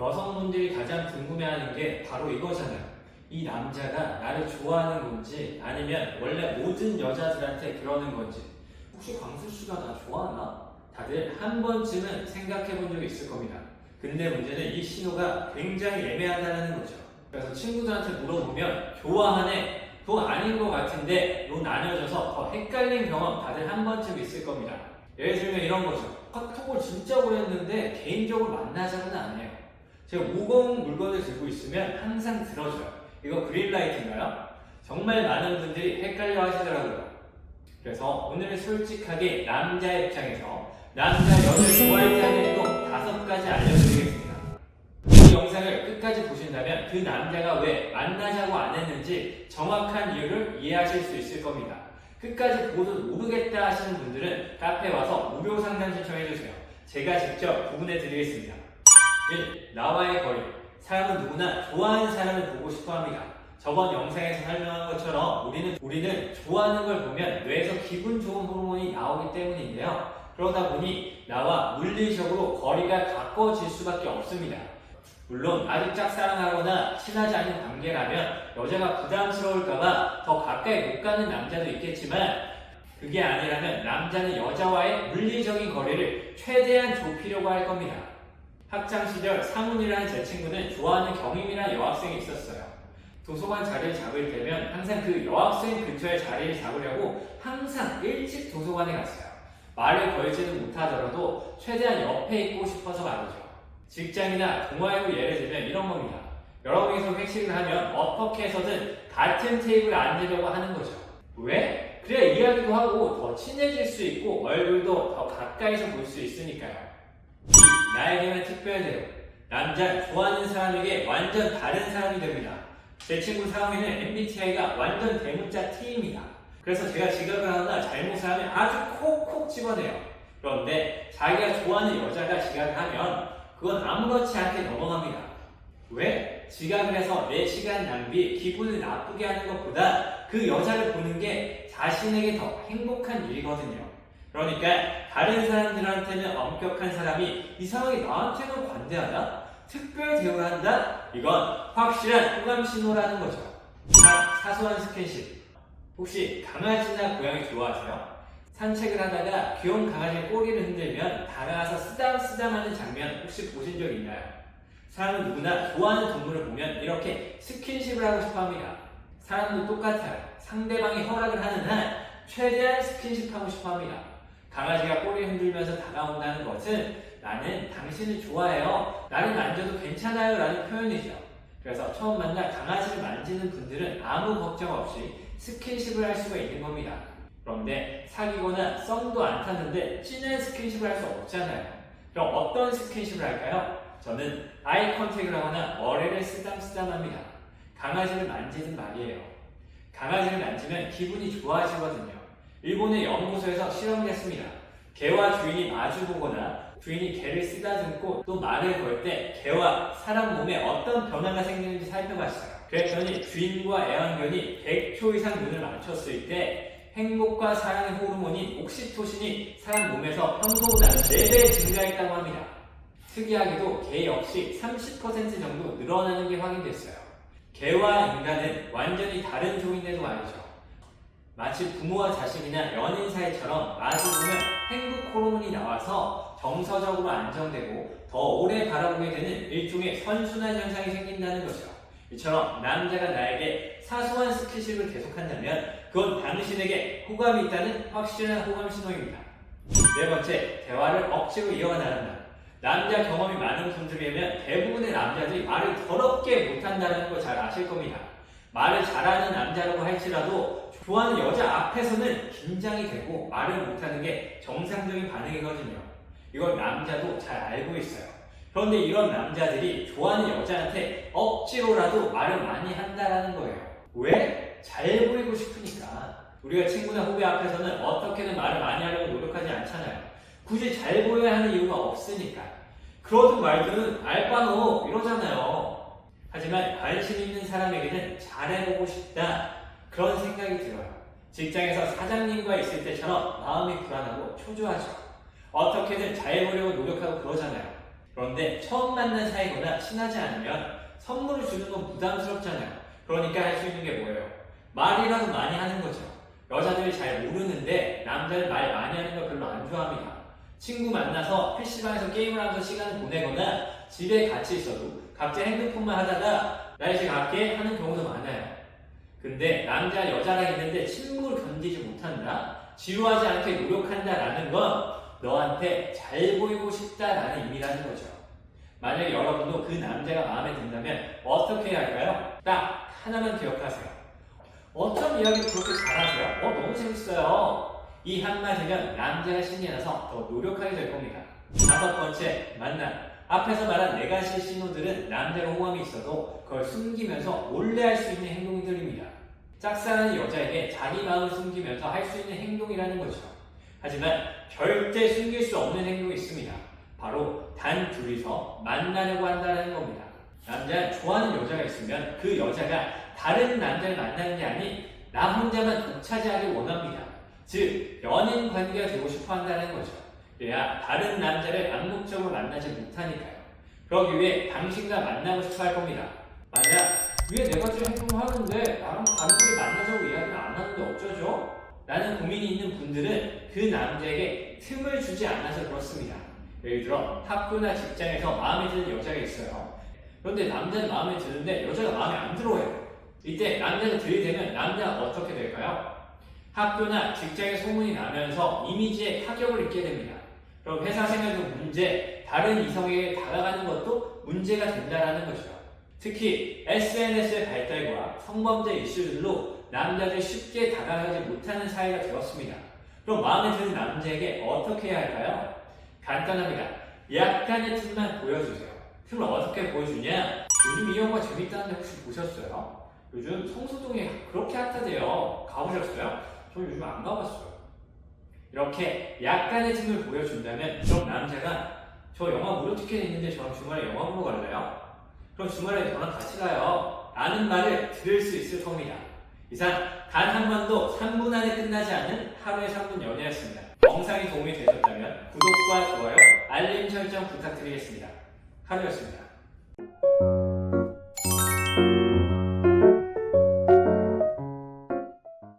여성분들이 가장 궁금해하는 게 바로 이거잖아요. 이 남자가 나를 좋아하는 건지 아니면 원래 모든 여자들한테 그러는 건지. 혹시 광수 씨가 나 좋아하나? 다들 한 번쯤은 생각해 본 적이 있을 겁니다. 근데 문제는 이 신호가 굉장히 애매하다는 거죠. 그래서 친구들한테 물어보면 좋아하네, 또 아닌 것 같은데 로 나뉘어져서 더 헷갈린 경험 다들 한 번쯤 있을 겁니다. 예를 들면 이런 거죠. 카톡을 진짜 오래 했는데 개인적으로 만나자고는 안 해요. 제가 무거운 물건을 들고 있으면 항상 들어줘요. 이거 그린라이트인가요? 정말 많은 분들이 헷갈려 하시더라고요. 그래서 오늘은 솔직하게 남자의 입장에서 남자 여자를 좋아할 때 하는 행동 5가지 알려드리겠습니다. 이 영상을 끝까지 보신다면 그 남자가 왜 만나자고 안 했는지 정확한 이유를 이해하실 수 있을 겁니다. 끝까지 보도 모르겠다 하시는 분들은 카페에 와서 무료 상담 신청해주세요. 제가 직접 구분해 드리겠습니다. 1. 나와의 거리. 사람은 누구나 좋아하는 사람을 보고 싶어 합니다. 저번 영상에서 설명한 것처럼 우리는 좋아하는 걸 보면 뇌에서 기분 좋은 호르몬이 나오기 때문인데요. 그러다 보니 나와 물리적으로 거리가 가까워질 수밖에 없습니다. 물론 아직 짝사랑하거나 친하지 않은 관계라면 여자가 부담스러울까봐 더 가까이 못 가는 남자도 있겠지만 그게 아니라면 남자는 여자와의 물리적인 거리를 최대한 좁히려고 할 겁니다. 학창시절 상훈이라는 제 친구는 좋아하는 경임이라는 여학생이 있었어요. 도서관 자리를 잡을 때면 항상 그 여학생 근처에 자리를 잡으려고 항상 일찍 도서관에 갔어요. 말을 걸지는 못하더라도 최대한 옆에 있고 싶어서 말이죠. 직장이나 동아일보 예를 들면 이런 겁니다. 여러 명이서 회식을 하면 어떻게 해서든 같은 테이블에 앉으려고 하는 거죠. 왜? 그래야 이야기도 하고 더 친해질 수 있고 얼굴도 더 가까이서 볼 수 있으니까요. 나에게만 특별해요. 남자 좋아하는 사람에게 완전 다른 사람이 됩니다. 제 친구 상우이는 MBTI가 완전 대문자 T입니다. 그래서 제가 지각을 하거나 잘못을 하면 아주 콕콕 집어내요. 그런데 자기가 좋아하는 여자가 지각을 하면 그건 아무렇지 않게 넘어갑니다. 왜? 지각을 해서 내 시간 낭비, 기분을 나쁘게 하는 것보다 그 여자를 보는 게 자신에게 더 행복한 일이거든요. 그러니까 다른 사람들한테는 엄격한 사람이 이상하게 나한테는 관대하다? 특별 대우를 한다? 이건 확실한 호감 신호라는 거죠. 사소한 스킨십. 혹시 강아지나 고양이 좋아하세요? 산책을 하다가 귀여운 강아지의 꼬리를 흔들면 다가가서 쓰담쓰담하는 장면 혹시 보신 적 있나요? 사람은 누구나 좋아하는 동물을 보면 이렇게 스킨십을 하고 싶어 합니다. 사람도 똑같아요. 상대방이 허락을 하는 한 최대한 스킨십 하고 싶어 합니다. 강아지가 꼬리 흔들면서 다가온다는 것은 나는 당신을 좋아해요. 나를 만져도 괜찮아요 라는 표현이죠. 그래서 처음 만나 강아지를 만지는 분들은 아무 걱정 없이 스킨십을 할 수가 있는 겁니다. 그런데 사귀거나 썸도 안 탔는데 진한 스킨십을 할 수 없잖아요. 그럼 어떤 스킨십을 할까요? 저는 아이 컨택을 하거나 머리를 쓰담쓰담합니다. 강아지를 만지는 말이에요. 강아지를 만지면 기분이 좋아지거든요. 일본의 연구소에서 실험을 했습니다. 개와 주인이 마주보거나 주인이 개를 쓰다듬고 또 말을 걸 때 개와 사람 몸에 어떤 변화가 생기는지 살펴봤어요. 그랬더니 주인과 애완견이 100초 이상 눈을 맞췄을 때 행복과 사랑의 호르몬인 옥시토신이 사람 몸에서 평소보다 4배 증가했다고 합니다. 특이하게도 개 역시 30% 정도 늘어나는 게 확인됐어요. 개와 인간은 완전히 다른 종인데도 말이죠. 마치 부모와 자식이나 연인 사이처럼 마주보면 행복 호르몬이 나와서 정서적으로 안정되고 더 오래 바라보게 되는 일종의 선순환 현상이 생긴다는 거죠. 이처럼 남자가 나에게 사소한 스킨십을 계속한다면 그건 당신에게 호감이 있다는 확실한 호감 신호입니다. 4번째, 대화를 억지로 이어나간다. 남자 경험이 많은 분들이라면 대부분의 남자들이 말을 더럽게 못한다는 거 잘 아실 겁니다. 말을 잘하는 남자라고 할지라도 좋아하는 여자 앞에서는 긴장이 되고 말을 못하는 게 정상적인 반응이거든요. 이걸 남자도 잘 알고 있어요. 그런데 이런 남자들이 좋아하는 여자한테 억지로라도 말을 많이 한다는 거예요. 왜? 잘 보이고 싶으니까. 우리가 친구나 후배 앞에서는 어떻게든 말을 많이 하려고 노력하지 않잖아요. 굳이 잘 보여야 하는 이유가 없으니까. 그러든 말든 알바노 이러잖아요. 하지만 관심 있는 사람에게는 잘해보고 싶다 그런 생각이 들어요. 직장에서 사장님과 있을 때처럼 마음이 불안하고 초조하죠. 어떻게든 잘 보려고 노력하고 그러잖아요. 그런데 처음 만난 사이거나 친하지 않으면 선물을 주는 건 부담스럽잖아요. 그러니까 할 수 있는 게 뭐예요? 말이라도 많이 하는 거죠. 여자들이 잘 모르는데 남자들 말 많이 하는 거 별로 안 좋아합니다. 친구 만나서 PC방에서 게임을 하면서 시간을 보내거나 집에 같이 있어도 각자 핸드폰만 하다가 나 이제 갈게 하는 경우도 많아요. 근데 남자 여자랑 있는데 침묵을 견디지 못한다, 지루하지 않게 노력한다라는 건 너한테 잘 보이고 싶다라는 의미라는 거죠. 만약에 여러분도 그 남자가 마음에 든다면 어떻게 해야 할까요? 딱 하나만 기억하세요. 어쩜 이야기를 그렇게 잘하세요? 너무 재밌어요. 이 한마디면 남자가 신이 나서 더 노력하게 될 겁니다. 5번째, 만남. 앞에서 말한 4가지 신호들은 남자로 호감이 있어도 그걸 숨기면서 몰래 할 수 있는 행동들입니다. 짝사랑하는 여자에게 자기 마음을 숨기면서 할 수 있는 행동이라는 거죠. 하지만 절대 숨길 수 없는 행동이 있습니다. 바로 단 둘이서 만나려고 한다는 겁니다. 남자는 좋아하는 여자가 있으면 그 여자가 다른 남자를 만나는 게 아닌 나 혼자만 독차지하길 원합니다. 즉, 연인 관계가 되고 싶어 한다는 거죠. 그래야 다른 남자를 암묵적으로 만나지 못하니까요. 그러기 위해 당신과 만나고 싶어 할 겁니다. 만약 왜 내가 좀 행동을 하는데 나랑 단둘이 만나자고 이야기를 안 하는데 어쩌죠? 라는 고민이 있는 분들은 그 남자에게 틈을 주지 않아서 그렇습니다. 예를 들어 학교나 직장에서 마음에 드는 여자가 있어요. 그런데 남자는 마음에 드는데 여자가 마음에 안 들어해요. 이때 남자가 들이대면 남자가 어떻게 될까요? 학교나 직장에 소문이 나면서 이미지에 타격을 입게 됩니다. 그럼 회사 생활도 문제, 다른 이성에게 다가가는 것도 문제가 된다는 거죠. 특히 SNS의 발달과 성범죄 이슈들로 남자들이 쉽게 다가가지 못하는 사회가 되었습니다. 그럼 마음에 드는 남자에게 어떻게 해야 할까요? 간단합니다. 약간의 틈만 보여주세요. 틈을 어떻게 보여주냐? 요즘 이 영화 재밌다는데 혹시 보셨어요? 요즘 성수동에 그렇게 핫하대요. 가보셨어요? 저 요즘 안 가봤어요. 이렇게 약간의 틈을 보여준다면 그럼 남자가 저 영화 무료 티켓 있는데 저랑 주말에 영화 보러 갈래요? 그럼 주말에 저랑 같이 가요. 라는 말을 들을 수 있을 겁니다. 이상 단 한 번도 3분 안에 끝나지 않은 하루의 3분 연애였습니다. 영상이 도움이 되셨다면 구독과 좋아요, 알림 설정 부탁드리겠습니다. 하루였습니다.